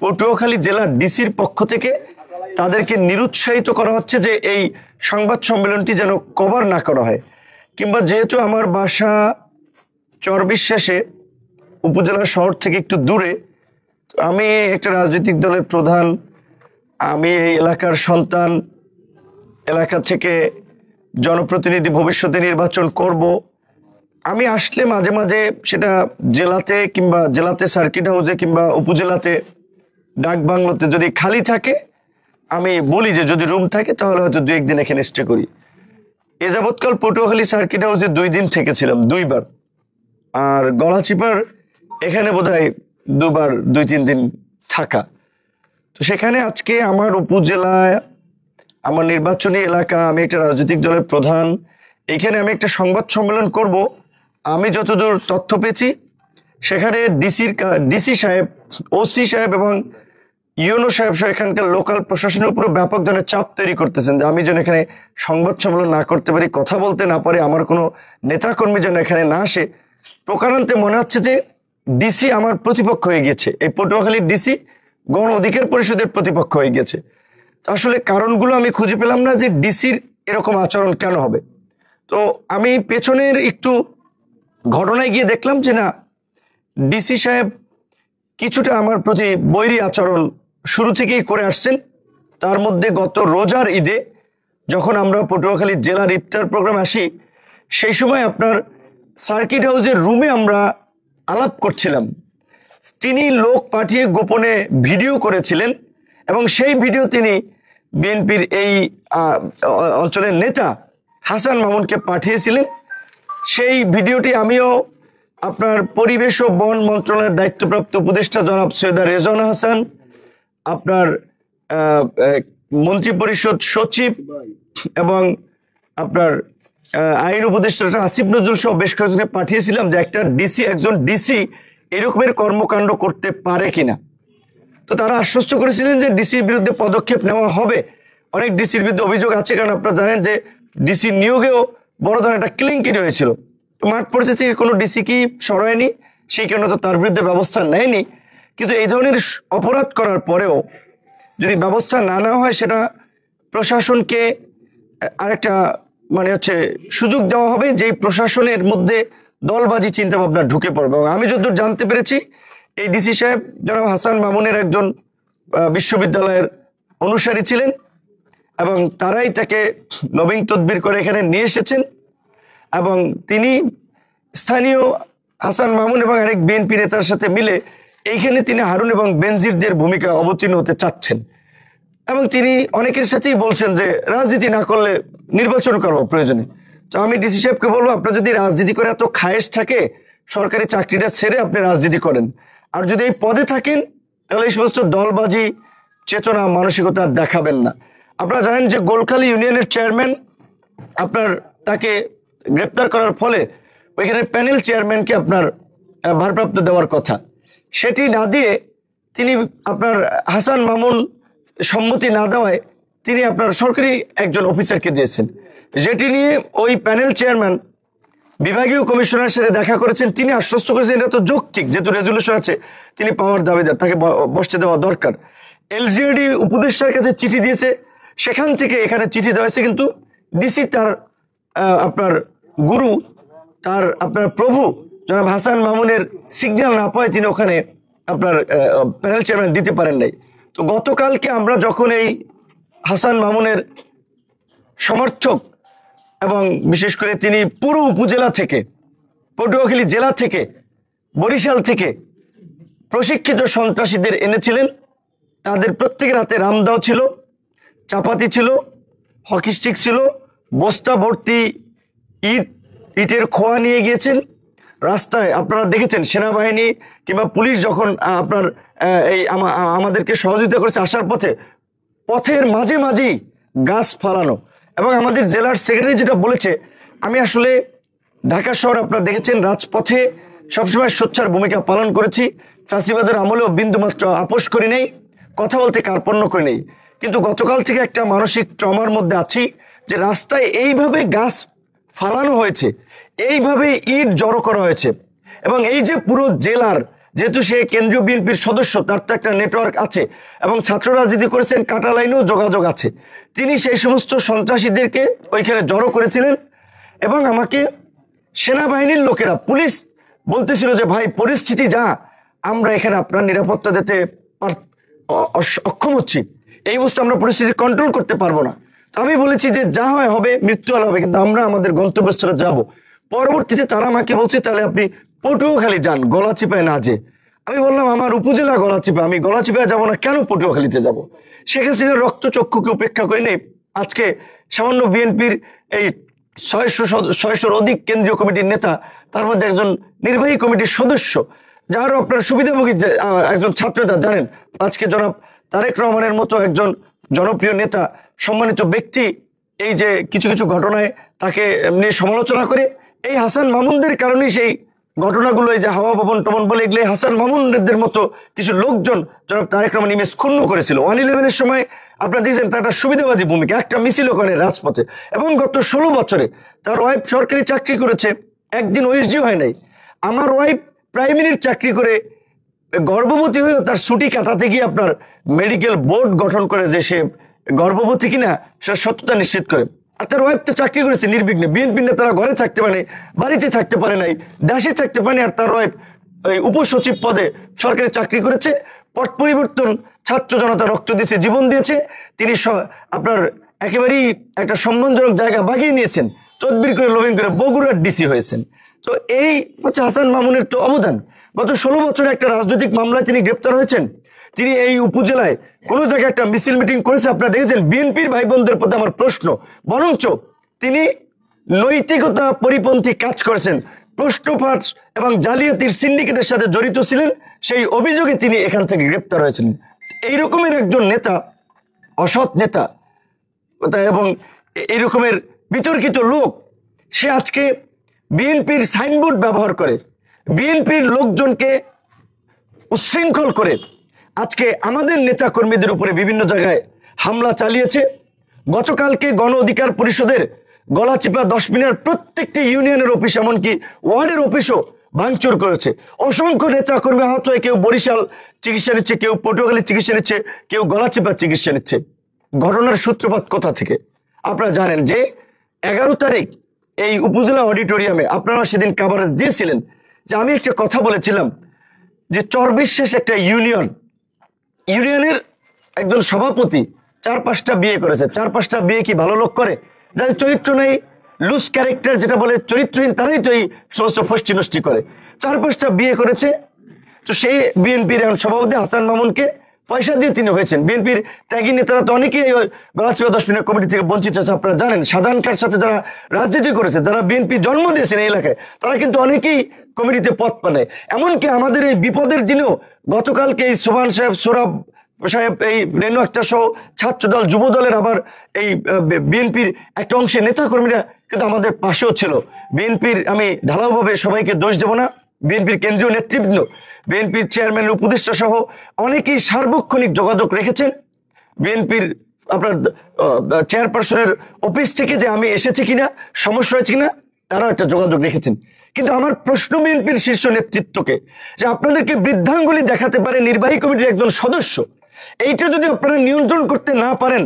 পটুয়াখালী জেলার ডিসির পক্ষ থেকে তাদেরকে নিরুৎসাহিত করা হচ্ছে যে এই সংবাদ সম্মেলনটি যেন কভার না করা হয়। কিংবা যেহেতু আমার বাসা চরবিশ্বাসে উপজেলা শহর থেকে একটু দূরে, আমি একটা রাজনৈতিক দলের প্রধান, আমি এই এলাকার সন্তান, এলাকা থেকে জনপ্রতিনিধি ভবিষ্যতে নির্বাচন করব, আমি আসলে মাঝে মাঝে সেটা জেলাতে কিংবা জেলাতে সার্কিট হাউসে কিংবা উপজেলাতে ডাক বাংলোতে যদি খালি থাকে আমি বলি যে যদি রুম থাকে তাহলে হয়তো 2-1 দিন এখানে স্টে করি। এ যাবৎকাল পটুয়াখালী সার্কিট হাউসে 2 দিন থেকেছিলাম, 2 বার। আর গলাচিপার এখানে বোধহয় 2 বার 2-3 দিন থাকা। তো সেখানে আজকে আমার উপজেলায়, আমার নির্বাচনী এলাকা, আমি একটা রাজনৈতিক দলের প্রধান, এখানে আমি একটা সংবাদ সম্মেলন করব। আমি যতদূর তথ্য পেয়েছি সেখানে ডিসি সাহেব, ওসি সাহেব এবং ইউনো সাহেব সহ এখানকার লোকাল প্রশাসনের উপর ব্যাপক ধরনের চাপ তৈরি করতেছেন যে আমি যেন এখানে সংবাদ সম্মেলন না করতে পারি, কথা বলতে না পারি, আমার কোনো নেতাকর্মী যেন এখানে না আসে। প্রকারান্তে মনে হচ্ছে যে ডিসি আমার প্রতিপক্ষ হয়ে গেছে, এই পটুয়াখালীর ডিসি গণ অধিকার পরিষদের প্রতিপক্ষ হয়ে গেছে। তো আসলে কারণগুলো আমি খুঁজে পেলাম না যে ডিসির এরকম আচরণ কেন হবে। তো আমি পেছনের একটু ঘটনায় গিয়ে দেখলাম যে না, ডিসি সাহেব কিছুটা আমার প্রতি বৈরী আচরণ শুরু থেকেই করে আসছেন। তার মধ্যে গত রোজার ঈদে যখন আমরা পটুয়াখালী জেলার ইফতার প্রোগ্রাম আসি, সেই সময় আপনার সার্কিট হাউসের রুমে আমরা আলাপ করছিলাম। তিনি লোক পাঠিয়ে গোপনে ভিডিও করেছিলেন এবং সেই ভিডিও তিনি বিএনপির এই অঞ্চলের নেতা হাসান মামুনকে পাঠিয়েছিলেন। সেই ভিডিওটি আমিও আপনার পরিবেশ ও বন মন্ত্রণালয়ের দায়িত্বপ্রাপ্ত উপদেষ্টা জনাব সৈয়দা রেজওয়ানা হাসান, আপনার মন্ত্রিপরিষদ সচিব এবং আপনার আইন উপদেষ্টা আসিফ নজরুল সহ বেশ কয়েকজনকে পাঠিয়েছিলাম যে একজন ডিসি এরকমের কর্মকাণ্ড করতে পারে কিনা। তো তারা আশ্বস্ত করেছিলেন যে ডিসির বিরুদ্ধে পদক্ষেপ নেওয়া হবে। অনেক ডিসির বিরুদ্ধে অভিযোগ আছে, কারণ আপনারা জানেন যে ডিসি নিয়োগেও বড় ধরনের একটা কেলেঙ্কারি হয়েছিল। তো মাঠ পর্যায়ে থেকে কোনো ডিসি কি সরায়নি, সেই কারণে তো তার বিরুদ্ধে ব্যবস্থা নেয়নি। কিন্তু এই ধরনের অপরাধ করার পরেও যদি ব্যবস্থা না নেওয়া হয়, সেটা প্রশাসনকে আরেকটা সুযোগ দেওয়া হবে যে প্রশাসনের মধ্যে দলবাজি চিন্তা ভাবনা ঢুকে পড়বে। এবং আমি যতদূর জানতে পেরেছি এই ডিসি সাহেব জনাব হাসান মামুনের একজন বিশ্ববিদ্যালয়ের অনুসারী ছিলেন এবং তারাই তাকে লবিং তদবির করে এখানে নিয়ে এসেছেন এবং তিনি স্থানীয় হাসান মামুন এবং আরেক বিএনপি নেতার সাথে মিলে এইখানে তিনি হারুন এবং বেনজিরদের ভূমিকা অবতীর্ণ হতে চাচ্ছেন। এবং তিনি অনেকের সাথেই বলছেন যে রাজনীতি না করলে নির্বাচন করবো প্রয়োজনে। তো আমি ডিসি সাহেবকে বলবো, আপনার যদি রাজনীতি করে এত খায়েশ থাকে, সরকারি চাকরিটা ছেড়ে আপনি রাজনীতি করেন। আর যদি এই পদে থাকেন তাহলে এই সমস্ত দলবাজি চেতনা মানসিকতা দেখাবেন না। আপনারা জানেন যে গোলখালী ইউনিয়নের চেয়ারম্যান আপনার তাকে গ্রেপ্তার করার ফলে ওইখানে প্যানেল চেয়ারম্যানকে আপনার ভারপ্রাপ্ত দেওয়ার কথা, সেটি না দিয়ে তিনি আপনার হাসান মামুন সম্মতি না দেওয়ায় তিনি আপনার সরকারি একজন অফিসারকে দিয়েছেন, যেটি নিয়ে ওই প্যানেল চেয়ারম্যান বিভাগীয় কমিশনারের সাথে দেখা করেছেন। তিনি আশ্বস্ত করেছেন এটা তো যৌক্তিক, যেহেতু রেজুলেশন আছে তিনি পাওয়ার দাবিদার, তাকে বসতে দেওয়া দরকার। এলজিইডি উপদেষ্টার কাছে চিঠি দিয়েছে, সেখান থেকে এখানে চিঠি দেওয়া হয়েছে, কিন্তু ডিসি তার আপনার গুরু, তার আপনার প্রভু জনাব হাসান মামুনের সিগন্যাল না পায় তিনি ওখানে আপনার প্যানেল চেয়ারম্যান দিতে পারেন নাই। তো গতকালকে আমরা যখন এই হাসান মামুনের সমর্থক এবং বিশেষ করে তিনি পুরো উপজেলা থেকে, পটুয়াখালী জেলা থেকে, বরিশাল থেকে প্রশিক্ষিত সন্ত্রাসীদের এনেছিলেন, তাদের প্রত্যেকের হাতে রামদাও ছিল, চাপাতি ছিল, হকি স্টিক ছিল, বস্তা ভর্তি ইটের খোয়া নিয়ে গিয়েছেন। রাস্তায় আপনারা দেখেছেন সেনাবাহিনী কিংবা পুলিশ যখন আপনার আমাদেরকে সহযোগিতা করেছে আসার পথের মাঝে মাঝেই গাছ ফালানো। এবং আমাদের জেলার সেক্রেটারি যেটা বলেছে, আমি আসলে ঢাকা শহর আপনারা দেখেছেন রাজপথে সবসময় সোচ্চার ভূমিকা পালন করেছি, ফ্যাসিবাদের আমলেও বিন্দুমাত্র আপোষ করি নেই, কথা বলতে কার্পণ্য করি নেই। কিন্তু গতকাল থেকে একটা মানসিক ট্রমার মধ্যে আছি যে রাস্তায় এইভাবে গাছ ফালানো হয়েছে, এইভাবে ইট জড়ো করা হয়েছে এবং এই যে পুরো জেলার যেহেতু সে কেন্দ্রীয় বিএনপির সদস্য, তার তো একটা নেটওয়ার্ক আছে এবং ছাত্র রাজনীতি করেছেন, কাটা লাইনেও যোগাযোগ আছে। তিনি সেই সমস্ত সন্ত্রাসীদেরকে ওইখানে জড়ো করেছিলেন এবং আমাকে সেনাবাহিনীর লোকেরা, পুলিশ বলতেছিল যে ভাই পরিস্থিতি যা, আমরা এখানে আপনার নিরাপত্তা দিতে অক্ষম হচ্ছি, এই অবস্থা আমরা পরিস্থিতি কন্ট্রোল করতে পারবো না। তো আমি বলেছি যে যা হয় হবে, মৃত্যু হলে হবে, কিন্তু আমরা আমাদের গন্তব্যস্থলে যাব। পরবর্তীতে তারা আমাকে বলছে তাহলে আপনি পটুয়াখালী যান, গলাচিপায় না যে। আমি বললাম আমার উপজেলা গলাচিপা, আমি গলাচিপায় যাবো না, কেন পটুয়াখালীতে যাব? শেখ হাসিনার রক্তচক্ষুকে উপেক্ষা করে নেই আজকে সামান্য বিএনপির এই 600-র অধিক কেন্দ্রীয় কমিটির নেতা, তার মধ্যে একজন নির্বাহী কমিটির সদস্য, যারও আপনার সুবিধাভোগী একজন ছাত্রনেতা জানেন, আজকে জনাব তারেক রহমানের মতো একজন জনপ্রিয় নেতা, সম্মানিত ব্যক্তি, এই যে কিছু কিছু ঘটনায় তাকে নিয়ে সমালোচনা করে, এই হাসান মামুনদের কারণেই সেই ঘটনাগুলো, এই যে হাওয়া ভবন টবন বলে, এগুলো হাসান মামুনদের মতো কিছু লোকজন জনাব তারেক রহমান ইমেজ ক্ষুণ্ণ করেছিল। 111-এর সময় আপনারা দেখছেন তার একটা সুবিধাবাদী ভূমিকা, একটা মিছিলও করে রাজপথে, এবং গত 16 বছরে তার ওয়াইফ সরকারি চাকরি করেছে, একদিন ওএসডি হয় নাই। আমার ওয়াইফ প্রাইমারির চাকরি করে গর্ভবতী হয়েও তার ছুটি কাটাতে গিয়ে আপনার মেডিকেল বোর্ড গঠন করে যে সে গর্ভবতী কিনা সেটা সত্যতা নিশ্চিত করে। আর তার ওয়াইফ তো চাকরি করেছে নির্বিঘ্নে, বিএনপি নেতারা ঘরে থাকতে পারে, বাড়িতে থাকতে পারে নাই, দেশে থাকতে পারে, আর তার ওয়াইফ ওই উপসচিব পদে সরকারি চাকরি করেছে। পট পরিবর্তন, ছাত্র জনতা রক্ত দিয়েছে, জীবন দিয়েছে, তিনি আপনার একেবারেই একটা সম্মানজনক জায়গা বাগিয়ে নিয়েছেন, তদবির করে লবিং করে বগুড়ার ডিসি হয়েছেন। তো এই হচ্ছে হাসান মামুনের তো অবদান। গত 16 বছরে একটা রাজনৈতিক মামলায় তিনি গ্রেপ্তার হয়েছেন। তিনি এই উপজেলায় কোন জায়গায় একটা মিছিল মিটিং করেছে, আপনারা দেখেছেন। বিএনপির ভাই বোনদের প্রতি আমার প্রশ্ন, বরঞ্চ তিনি নৈতিকতা পরিপন্থী কাজ করেছেন, প্রশ্নপাঠ এবং জালিয়াতির সিন্ডিকেটের সাথে জড়িত ছিলেন, সেই অভিযোগে তিনি এখান থেকে গ্রেপ্তার হয়েছিলেন। এই রকমের একজন নেতা, অসৎ নেতা এবং এই রকমের বিতর্কিত লোক, সে আজকে বিএনপির সাইনবোর্ড ব্যবহার করে, বিএনপির লোকজনকে উচ্ছৃঙ্খল করে আজকে আমাদের নেতা কর্মীদের উপরে বিভিন্ন জায়গায় হামলা চালিয়েছে। গতকালকে গণ অধিকার পরিষদের গলাচিপা 10 মিনিটের প্রত্যেকটি ইউনিয়নের অফিস, এমনকি ওয়ার্ডের অফিসও ভাঙচুর করেছে। অসংখ্য নেতা কর্মী আহত হয়ে কেউ বরিশাল চিকিৎসা নিচ্ছে, কেউ পটুয়াখালী চিকিৎসা নিচ্ছে, কেউ গলাচিপা চিকিৎসা নিচ্ছে। ঘটনার সূত্রপাত কোথা থেকে আপনারা জানেন যে 11 তারিখ এই উপজেলা অডিটোরিয়ামে আপনারা সেদিন কাভারেজ দিয়েছিলেন যে আমি একটা কথা বলেছিলাম যে চরবিশ্বাস একটা ইউনিয়নের একজন সভাপতি 4-5টা বিয়ে করেছে। 4-5টা বিয়ে কি ভালো লোক করে? যাদের চরিত্র নেই, লুজ ক্যারেক্টার যেটা বলে, চরিত্রহীন, তারাই তো এই সমস্ত ফষ্টি নষ্টি করে। 4-5টা বিয়ে করেছে। তো সেই বিএনপির এখন সভাপতি হাসান মামুনকে পয়সা দিয়ে তিনি হয়েছেন। বিএনপির ত্যাগী নেতারা তো অনেকেই গলাচিপা 10 মিনিট কমিটি থেকে বঞ্চিত আছে। আপনারা জানেন শাহজাহান খানের সাথে যারা রাজনীতি করেছে, যারা বিএনপি জন্ম দিয়েছেন এই এলাকায়, তারা কিন্তু অনেকেই কমিটিতে পদ পানে। এমনকি আমাদের এই বিপদের দিনেও গতকালকে এই সোহান সাহেব, সোরাব সাহেব, এই রেনু আক্তার সহ ছাত্রদল, যুব দলের, আবার এই বিএনপির একটা অংশের নেতা কর্মীরা কিন্তু আমাদের পাশেও ছিল। বিএনপির, আমি ঢালাওভাবে সবাইকে দোষ দেব না, বিএনপির কেন্দ্রীয় নেতৃবৃন্দ, বিএনপির চেয়ারম্যানের উপদেষ্টা সহ অনেকেই সার্বক্ষণিক যোগাযোগ রেখেছেন বিএনপির আপনার চেয়ারপারসনের অফিস থেকে, যে আমি এসেছি কিনা, সমস্যা হয়েছে কিনা, তারাও একটা যোগাযোগ রেখেছেন। কিন্তু আমার প্রশ্ন বিএনপির শীর্ষ নেতৃত্বকে, যে আপনাদেরকে বৃদ্ধাঙ্গুলি দেখাতে পারে নির্বাহী কমিটির একজন সদস্য, এইটা যদি আপনারা নিয়ন্ত্রণ করতে না পারেন,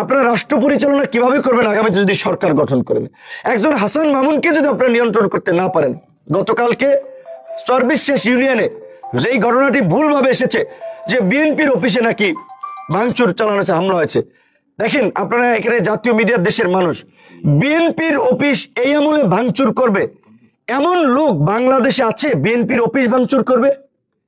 আপনারা রাষ্ট্র পরিচালনা কিভাবে করবেন আগামীতে যদি সরকার গঠন করেন? একজন হাসান মামুনকে যদি আপনারা নিয়ন্ত্রণ করতে না পারেন, গতকালকে চরবিশ্বাস ইউনিয়নে যেই ঘটনাটি ভুলভাবে এসেছে যে বিএনপির অফিসে নাকি ভাঙচুর চালানো হয়েছে, হামলা হয়েছে, দেখেন আপনারা এখানে জাতীয় মিডিয়ার দেশের মানুষ, বিএনপির অফিস এই আমলে ভাঙচুর করবে এমন লোক বাংলাদেশে আছে? বিএনপির অফিস ভাঙচুর করবে?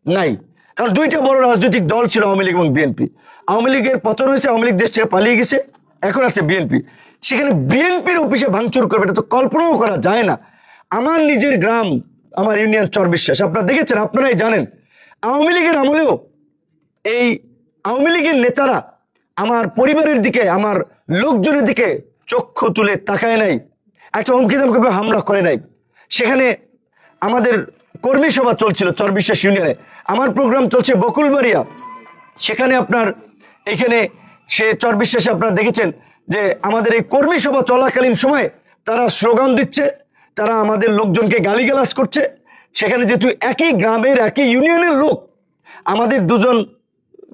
নাই। কারণ দুইটা বড় রাজনৈতিক দল ছিল, আওয়ামী লীগ এবং বিএনপি। আওয়ামী লীগের পতন হয়েছে, আওয়ামী লীগ দেশ থেকে পালিয়ে গেছে, এখন আছে বিএনপি। সেখানে বিএনপির অফিসে ভাঙচুর করবে, এটা তো কল্পনাও করা যায় না। আমার নিজের গ্রাম, আমার ইউনিয়ন চরবিশ্বাস, আপনারা দেখেছেন, আপনারাই জানেন, আওয়ামী লীগের আমলেও এই আওয়ামী লীগের নেতারা আমার পরিবারের দিকে, আমার লোকজনের দিকে চক্ষু তুলে তাকায় নাই, একটা হুমকি ধামকি হামলা করে নাই। সেখানে আমাদের কর্মী সভা চলছিল চরবিশ্বাস ইউনিয়নে, আমার প্রোগ্রাম চলছে বকুলবাড়িয়া, সেখানে আপনার এখানে সে চরবিশ্বাসে আপনারা দেখেছেন যে আমাদের এই কর্মী সভা চলাকালীন সময় তারা স্লোগান দিচ্ছে, তারা আমাদের লোকজনকে গালিগালাজ করছে, সেখানে যেহেতু একই গ্রামের একই ইউনিয়নের লোক, আমাদের দুজন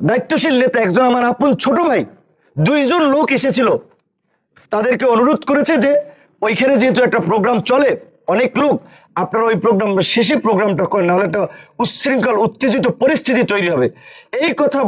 দায়িত্বশীল নেতা, একজন আমার আপন ছোট ভাই, দুইজন লোক এসেছিল, তাদেরকে অনুরোধ করেছে যে ওইখানে যেহেতু একটা প্রোগ্রাম চলে, অনেক লোক, আপনারা ওই প্রোগ্রাম শেষে প্রোগ্রামটা করেন, নাহলে একটা উচ্ছৃঙ্খল উত্তেজিত পরিস্থিতি তৈরি হবে। এই কথা